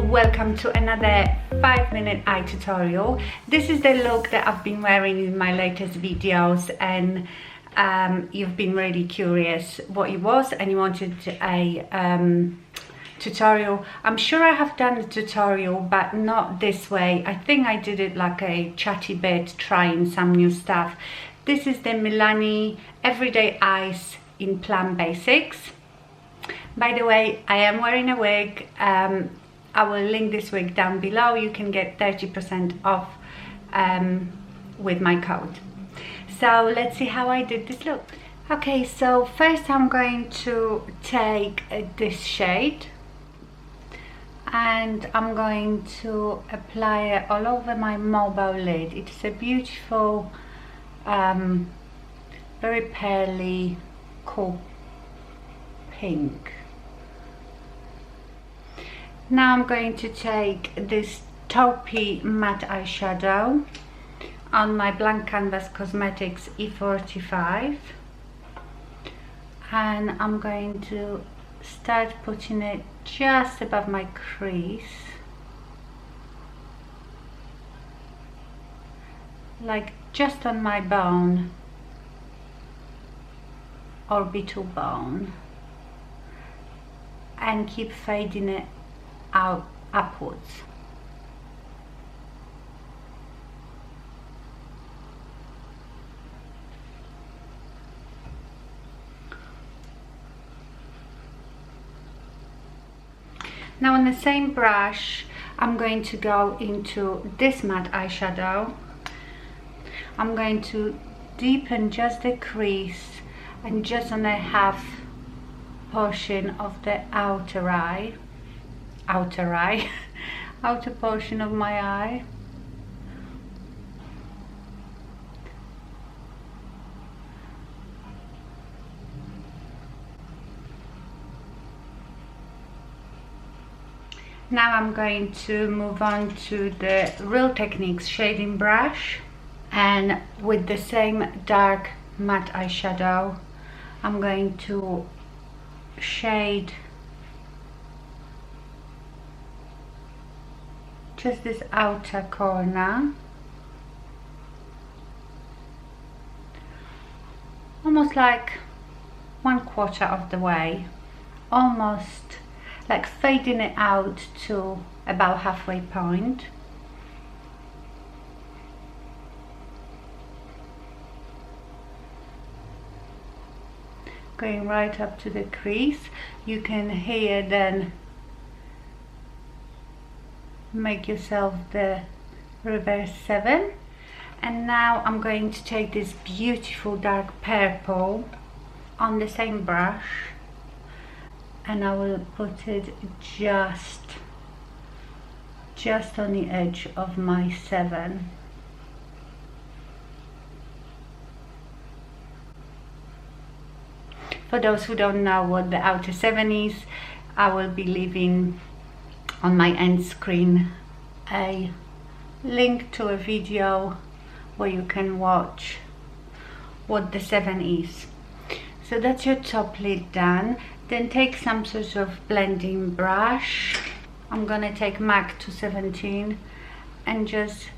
welcome to another 5-minute eye tutorial. This is the look that I've been wearing in my latest videos, and you've been really curious what it was and you wanted a tutorial. I'm sure I have done the tutorial, but not this way. I think I did it like a chatty bit, trying some new stuff. This is the Milani Everyday Eyes in Plum Basics. By the way, I am wearing a wig. I will link this wig down below. You can get 30% off with my code. So let's see how I did this look. Okay, so first I'm going to take this shade and I'm going to apply it all over my mobile lid. It's a beautiful, very pearly, cool pink. Now I'm going to take this taupey matte eyeshadow on my Blank Canvas Cosmetics E45, and I'm going to start putting it just above my crease, like just on my bone orbital bone, and keep fading it out upwards. Now on the same brush I'm going to go into this matte eyeshadow. I'm going to deepen just the crease and just on the half portion of the outer portion of my eye. Now I'm going to move on to the Real Techniques shading brush, and with the same dark matte eyeshadow I'm going to shade just this outer corner, almost like 1/4 of the way, almost like fading it out to about halfway point. Going right up to the crease. You can here then make yourself the reverse 7. And now I'm going to take this beautiful dark purple on the same brush, and I will put it just on the edge of my 7. For those who don't know what the outer 7 is, I will be leaving on my end screen a link to a video where you can watch what the 7 is. So that's your top lid done. Then take some sort of blending brush. I'm gonna take MAC 217 and just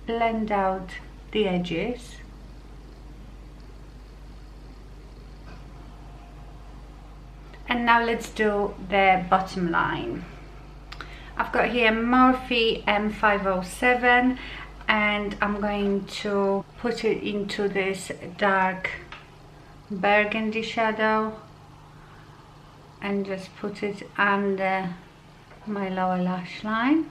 blend out the edges. And now let's do the bottom line. I've got here Morphe M507 and I'm going to put it into this dark burgundy shadow and just put it under my lower lash line.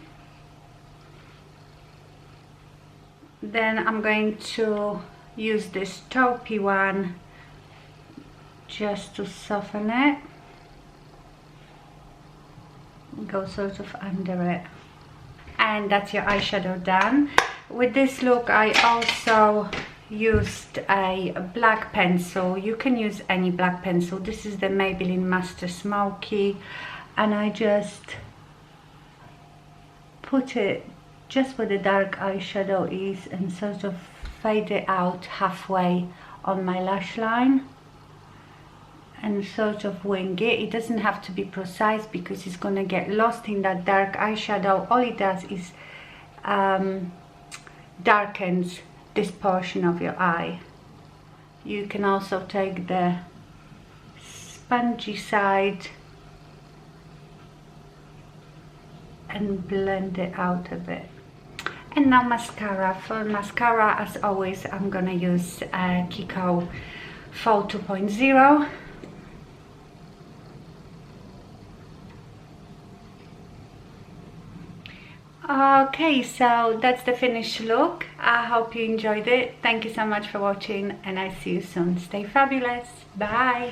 Then I'm going to use this taupey one just to soften it. Go sort of under it, and that's your eyeshadow done. With this look I also used a black pencil. You can use any black pencil. This is the Maybelline Master Smoky, and I just put it just where the dark eyeshadow is and sort of fade it out halfway on my lash line. and sort of wing it. It doesn't have to be precise because it's gonna get lost in that dark eyeshadow. All it does is darkens this portion of your eye. You can also take the spongy side and blend it out a bit. And now mascara. For mascara, as always, I'm gonna use Kiko Fall 2.0. Okay, so that's the finished look. I hope you enjoyed it. Thank you so much for watching, and I see you soon. Stay fabulous. Bye.